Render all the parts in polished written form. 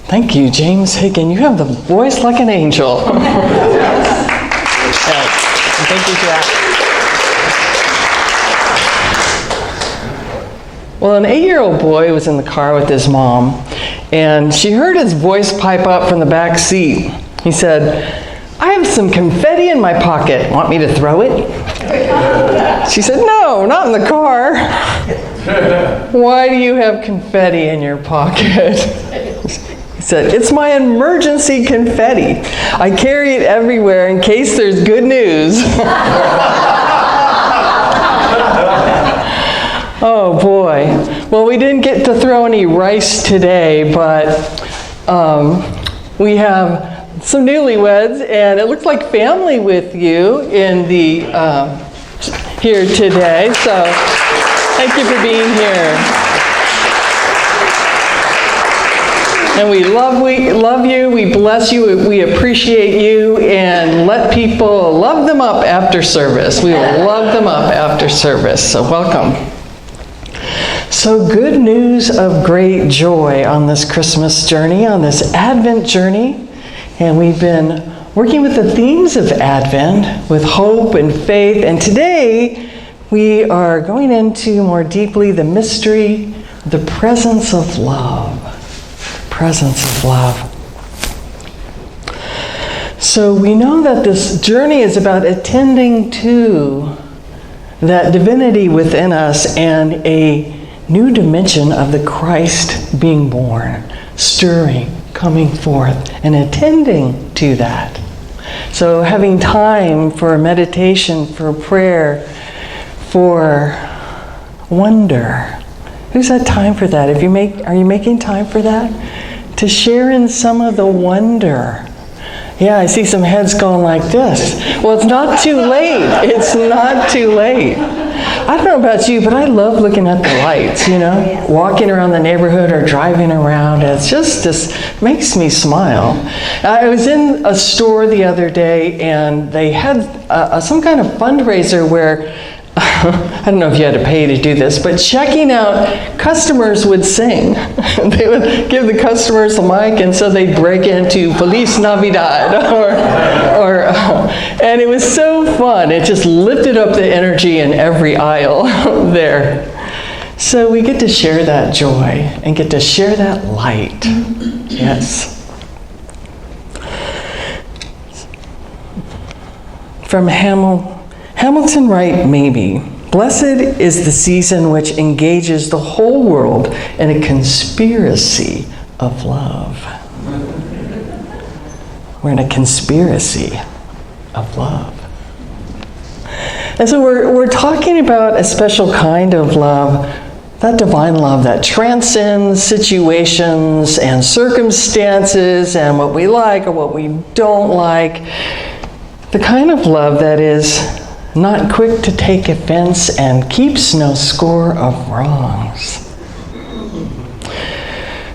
Thank you, James Higgin. You have the voice like an angel. Thank you, Jack. Well, an 8-year-old boy was in the car with his mom, and she heard his voice pipe up from the back seat. He said, "I have some confetti in my pocket. Want me to throw it?" She said, "No, not in the car." "Why do you have confetti in your pocket?" He said, "It's my emergency confetti. I carry it everywhere in case there's good news." Oh boy. Well, we didn't get to throw any rice today, but we have some newlyweds, and it looks like family with you in the here today. So thank you for being here. And we love you, we bless you, we appreciate you, and let people love them up after service. We will love them up after service, so welcome. So good news of great joy on this Christmas journey, on this Advent journey, and we've been working with the themes of Advent, with hope and faith, and today we are going into more deeply the mystery, the presence of love. Presence of love. So we know that this journey is about attending to that divinity within us and a new dimension of the Christ being born, stirring, coming forth, and attending to that. So having time for meditation, for prayer, for wonder. Who's had time for that? Are you making time for that? To share in some of the wonder. Yeah, I see some heads going like this. Well, it's not too late. It's not too late. I don't know about you, but I love looking at the lights, walking around the neighborhood or driving around. It's just makes me smile. I was in a store the other day, and they had some kind of fundraiser where I don't know if you had to pay to do this, but checking out, customers would sing. They would give the customers the mic, and so they'd break into Feliz Navidad, and it was so fun. It just lifted up the energy in every aisle there. So we get to share that joy and get to share that light. Yes. From Hamilton Wright, maybe. Blessed is the season which engages the whole world in a conspiracy of love. We're in a conspiracy of love. And so we're talking about a special kind of love, that divine love that transcends situations and circumstances and what we like or what we don't like. The kind of love that is not quick to take offense and keeps no score of wrongs.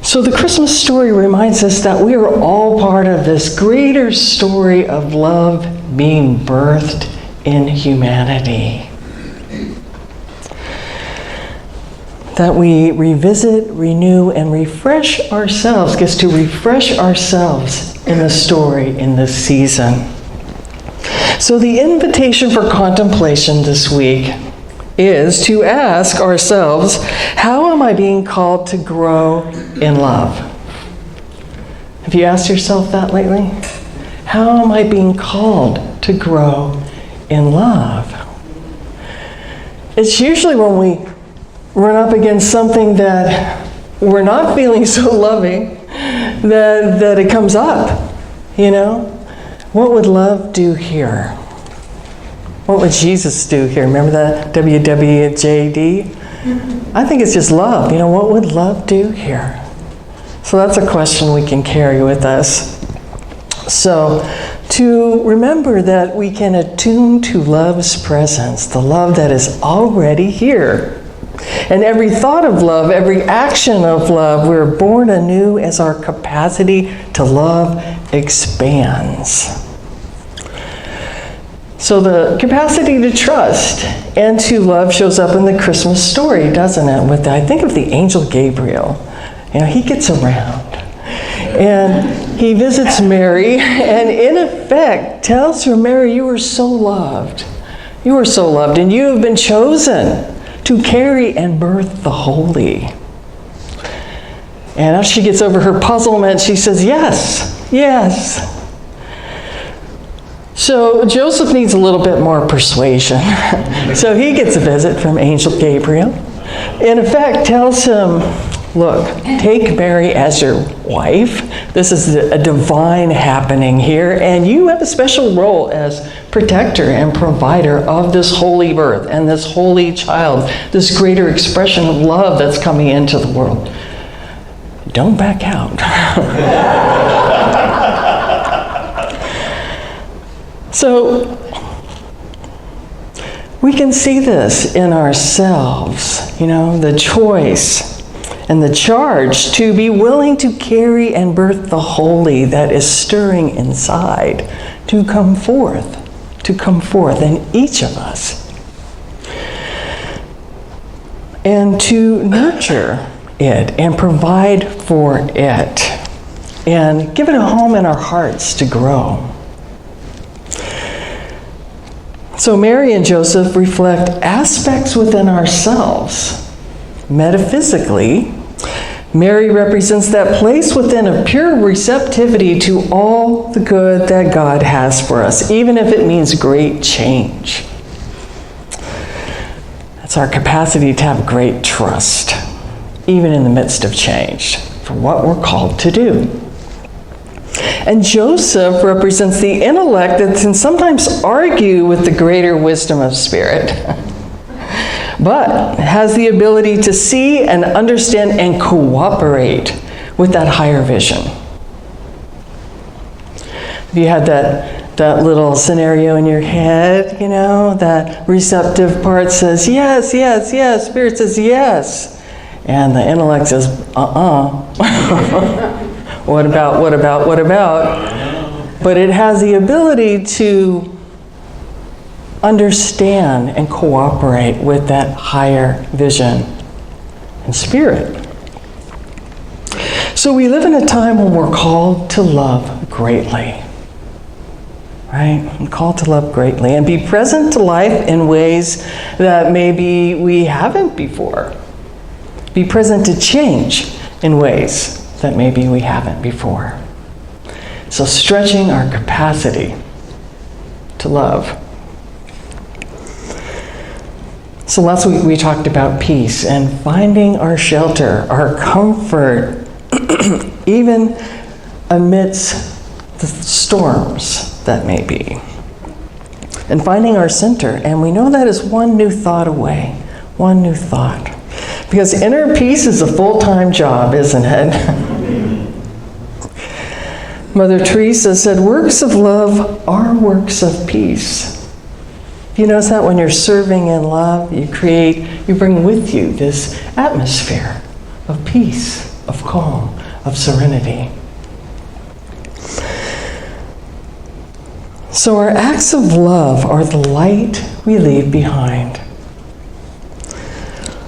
So the Christmas story reminds us that we are all part of this greater story of love being birthed in humanity. That we revisit, renew, and refresh ourselves, gets to refresh ourselves in the story in this season. So the invitation for contemplation this week is to ask ourselves, how am I being called to grow in love? Have you asked yourself that lately? How am I being called to grow in love? It's usually when we run up against something that we're not feeling so loving that it comes up, What would love do here? What would Jesus do here? Remember that WWJD? I think it's just love. What would love do here? So that's a question we can carry with us. So to remember that we can attune to love's presence, the love that is already here. And every thought of love, every action of love, we're born anew as our capacity to love expands. So the capacity to trust and to love shows up in the Christmas story, doesn't it? I think of the angel Gabriel. He gets around. And he visits Mary and in effect tells her, Mary, you are so loved. You are so loved, and you have been chosen to carry and birth the Holy. And as she gets over her puzzlement, she says, yes, yes. So Joseph needs a little bit more persuasion. So he gets a visit from Angel Gabriel. In effect, tells him, look, take Mary as your wife. This is a divine happening here, and you have a special role as protector and provider of this holy birth and this holy child, this greater expression of love that's coming into the world. Don't back out. So we can see this in ourselves, the choice and the charge to be willing to carry and birth the holy that is stirring inside, to come forth in each of us. And to nurture it and provide for it and give it a home in our hearts to grow. So Mary and Joseph reflect aspects within ourselves. Metaphysically, Mary represents that place within of pure receptivity to all the good that God has for us, even if it means great change. That's our capacity to have great trust, even in the midst of change, for what we're called to do. And Joseph represents the intellect that can sometimes argue with the greater wisdom of spirit, but has the ability to see and understand and cooperate with that higher vision. If you had that little scenario in your head, that receptive part says, yes, yes, yes, spirit says yes, and the intellect says, What about? But it has the ability to understand and cooperate with that higher vision and spirit. So we live in a time when we're called to love greatly. Right? I'm called to love greatly and be present to life in ways that maybe we haven't before. Be present to change in ways that maybe we haven't before. So stretching our capacity to love. So last week we talked about peace and finding our shelter, our comfort, even amidst the storms that may be. And finding our center. And we know that is one new thought away. One new thought. Because inner peace is a full-time job, isn't it? Mother Teresa said, works of love are works of peace. You notice that when you're serving in love, you bring with you this atmosphere of peace, of calm, of serenity. So our acts of love are the light we leave behind.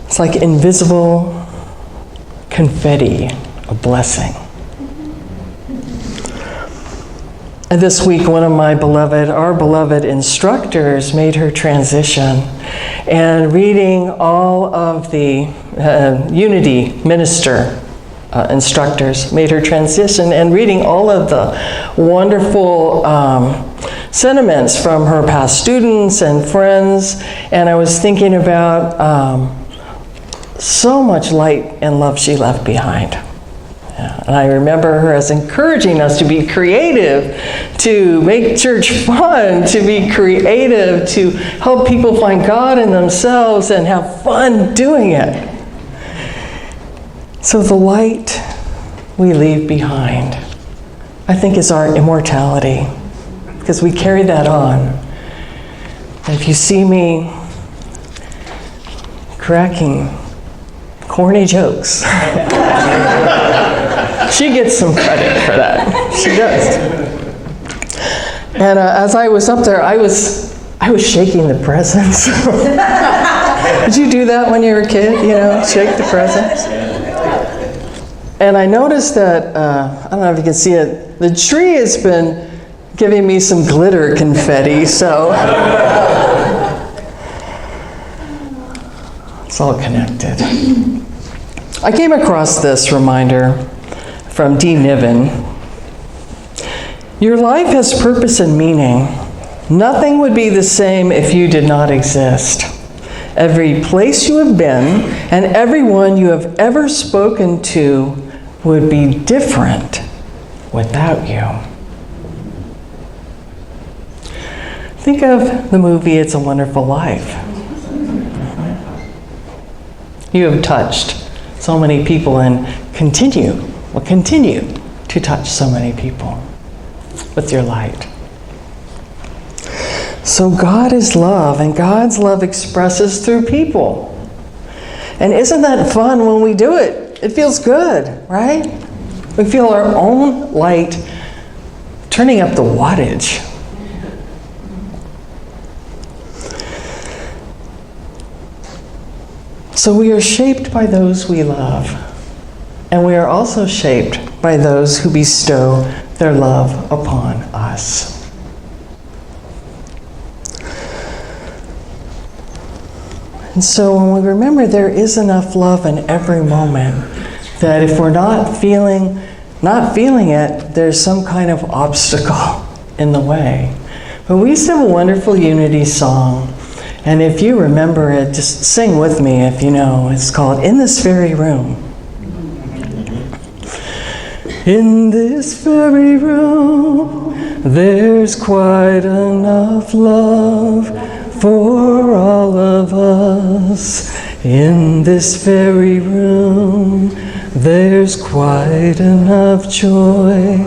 It's like invisible confetti, a blessing. And this week, one of our beloved instructors made her transition, and reading all of the Unity minister instructors made her transition, and reading all of the wonderful sentiments from her past students and friends, and I was thinking about so much light and love she left behind. And I remember her as encouraging us to be creative, to make church fun, to be creative, to help people find God in themselves and have fun doing it. So the light we leave behind, I think, is our immortality, because we carry that on. And if you see me cracking corny jokes, she gets some credit for that. She does. And as I was up there, I was shaking the presents. Did you do that when you were a kid? Shake the presents? And I noticed that, I don't know if you can see it, the tree has been giving me some glitter confetti, so it's all connected. I came across this reminder from D. Niven. Your life has purpose and meaning. Nothing would be the same if you did not exist. Every place you have been and everyone you have ever spoken to would be different without you. Think of the movie It's a Wonderful Life. You have touched so many people and will continue to touch so many people with your light. So God is love, and God's love expresses through people. And isn't that fun when we do it? It feels good, right? We feel our own light turning up the wattage. So we are shaped by those we love, and we are also shaped by those who bestow their love upon us. And so when we remember there is enough love in every moment, that if we're not feeling it, there's some kind of obstacle in the way. But we used to have a wonderful unity song, and if you remember it, just sing with me if you know. It's called In This Very Room. In this very room, there's quite enough love for all of us. In this very room, there's quite enough joy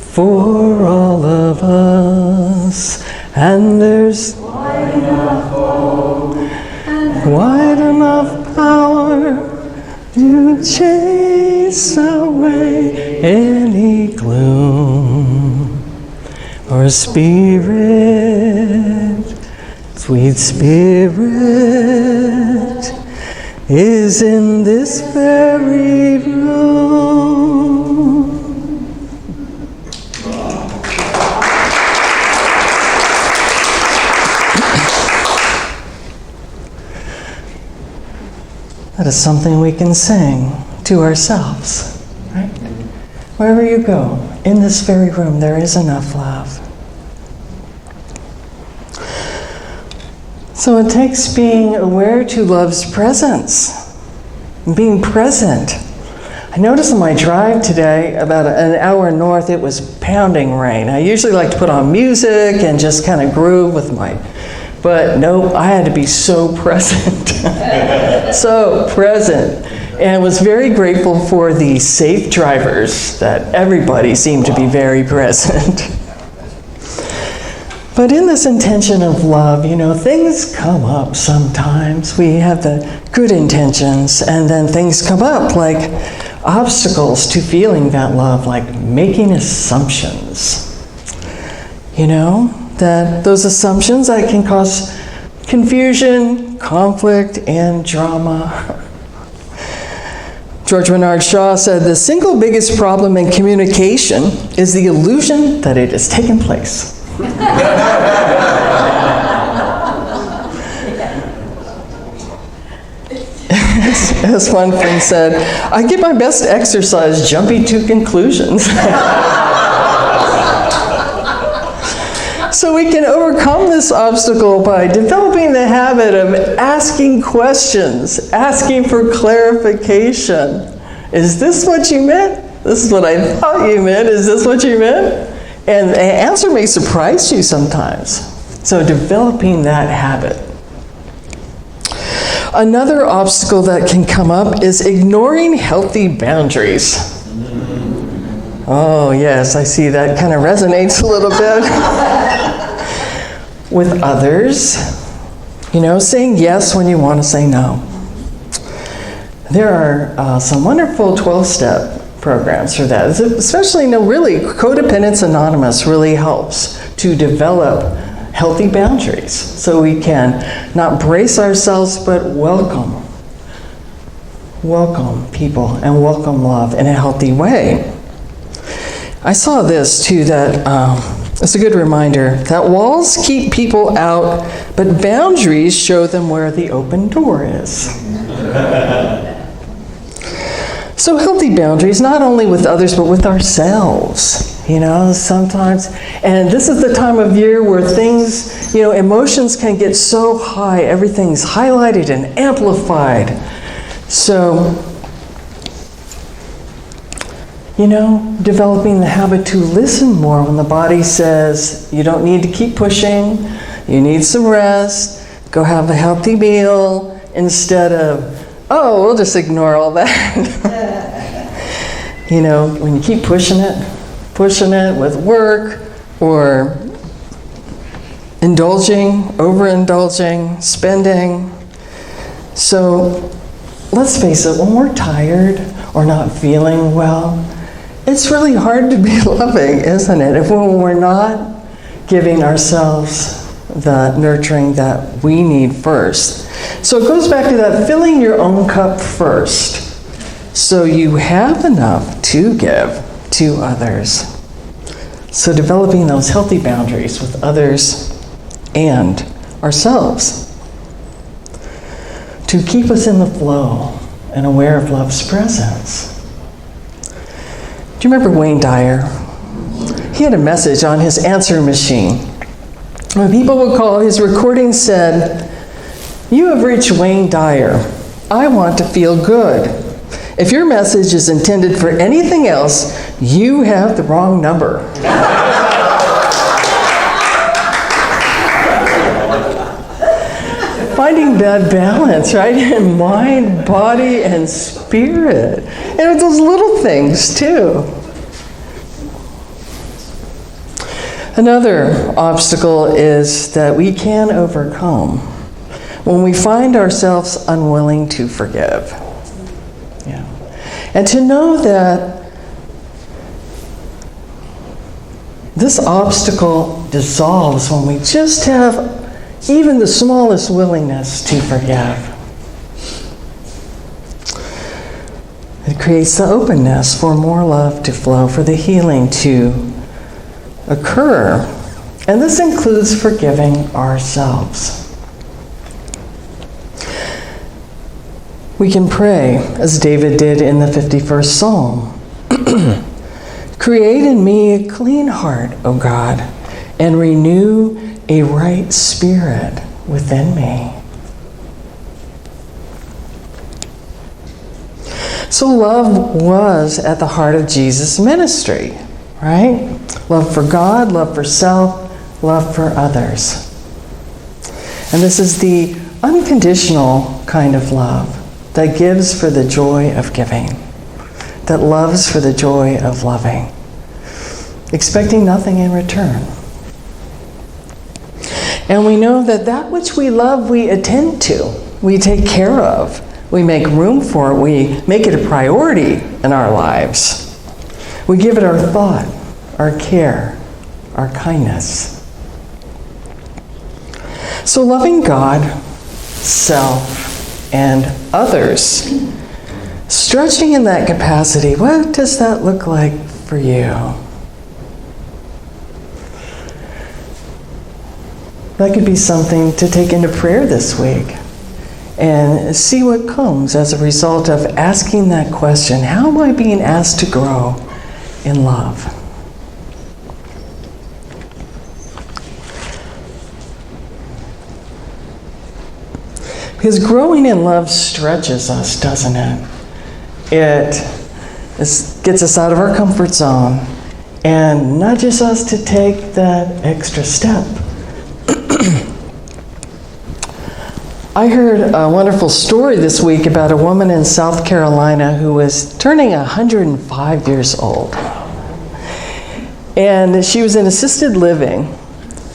for all of us. And there's quite enough hope, quite enough power to chase away any gloom or spirit. Sweet Spirit is in this very room. That is something we can sing to ourselves, right? Wherever you go, in this very room, there is enough love. So it takes being aware to love's presence, being present. I noticed on my drive today, about an hour north, it was pounding rain. I usually like to put on music and just kind of groove with but no, I had to be so present. So present. And was very grateful for the safe drivers, that everybody seemed to be very present. But in this intention of love, things come up sometimes. We have the good intentions, and then things come up like obstacles to feeling that love, like making assumptions. That those assumptions that can cause confusion, conflict, and drama. George Bernard Shaw said, the single biggest problem in communication is the illusion that it has taken place. As one friend said, I get my best exercise jumping to conclusions. So we can overcome this obstacle by developing the habit of asking questions, asking for clarification. Is this what you meant? This is what I thought you meant. Is this what you meant? And the answer may surprise you sometimes. So developing that habit. Another obstacle that can come up is ignoring healthy boundaries. Oh yes, I see that kind of resonates a little bit. With others, saying yes when you want to say no. There are some wonderful 12-step programs for that. Especially, really, Codependence Anonymous really helps to develop healthy boundaries so we can not brace ourselves but welcome welcome people and welcome love in a healthy way. I saw this too, that it's a good reminder that walls keep people out, but boundaries show them where the open door is. So healthy boundaries, not only with others, but with ourselves. Sometimes, and this is the time of year where things, emotions can get so high, everything's highlighted and amplified. So, developing the habit to listen more when the body says, you don't need to keep pushing, you need some rest, go have a healthy meal, instead of, oh, we'll just ignore all that. When you keep pushing it with work or overindulging, spending. So let's face it, when we're tired or not feeling well, it's really hard to be loving, isn't it? If when we're not giving ourselves the nurturing that we need first. So it goes back to that filling your own cup first, so you have enough to give to others. So developing those healthy boundaries with others and ourselves to keep us in the flow and aware of love's presence. Do you remember Wayne Dyer? He had a message on his answering machine. When people would call, his recording said, "You have reached Wayne Dyer. I want to feel good. If your message is intended for anything else, you have the wrong number." Finding that balance, right, in mind, body, and spirit. And those little things, too. Another obstacle is that we can overcome when we find ourselves unwilling to forgive. And to know that this obstacle dissolves when we just have even the smallest willingness to forgive. It creates the openness for more love to flow, for the healing to occur. And this includes forgiving ourselves. We can pray, as David did in the 51st Psalm. Create in me a clean heart, O God, and renew a right spirit within me. So love was at the heart of Jesus' ministry, right? Love for God, love for self, love for others. And this is the unconditional kind of love that gives for the joy of giving, that loves for the joy of loving, expecting nothing in return. And we know that that which we love, we attend to, we take care of, we make room for it, we make it a priority in our lives. We give it our thought, our care, our kindness. So loving God, self, and others, stretching in that capacity, what does that look like for you? That could be something to take into prayer this week and see what comes as a result of asking that question. How am I being asked to grow in love? Because growing in love stretches us, doesn't it? It gets us out of our comfort zone and nudges us to take that extra step. I heard a wonderful story this week about a woman in South Carolina who was turning 105 years old. And she was in assisted living.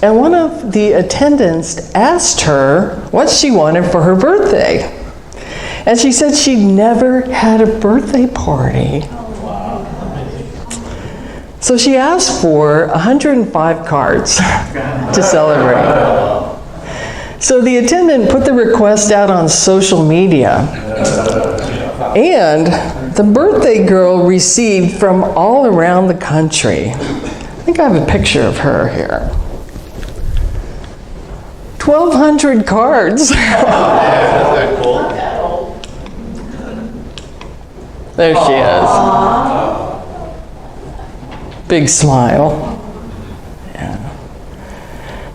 And one of the attendants asked her what she wanted for her birthday. And she said she'd never had a birthday party. So she asked for 105 cards to celebrate. So the attendant put the request out on social media. And the birthday girl received from all around the country. I think I have a picture of her here. 1,200 cards. That's cool. There she is. Big smile. Yeah.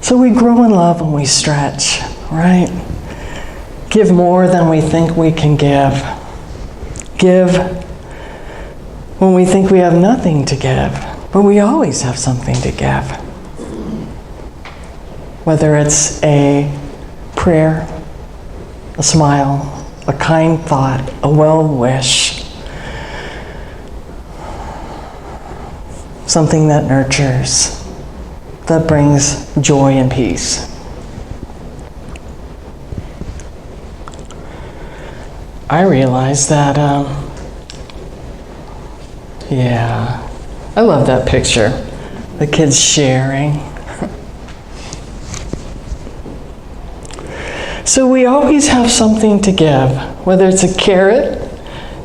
So we grow in love and we stretch, right? Give more than we think we can give. Give when we think we have nothing to give, but we always have something to give. Whether it's a prayer, a smile, a kind thought, a well wish, something that nurtures, that brings joy and peace. I realized that, I love that picture. The kids sharing. So we always have something to give, whether it's a carrot,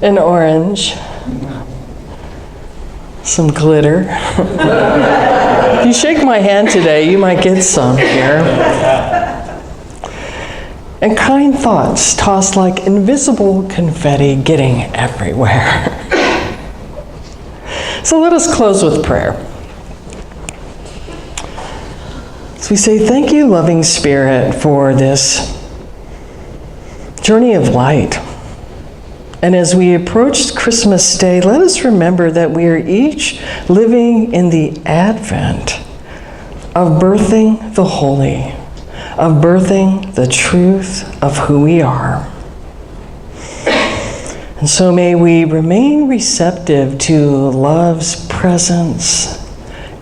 an orange, some glitter. If you shake my hand today, you might get some here. And kind thoughts tossed like invisible confetti getting everywhere. So let us close with prayer. So we say, thank you, loving Spirit, for this journey of light. And as we approach Christmas Day, let us remember that we are each living in the advent of birthing the holy, of birthing the truth of who we are. And so may we remain receptive to love's presence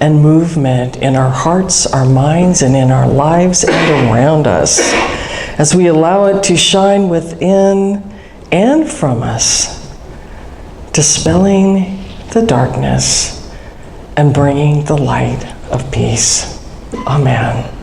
and movement in our hearts, our minds, and in our lives and around us, as we allow it to shine within and from us, dispelling the darkness and bringing the light of peace. Amen.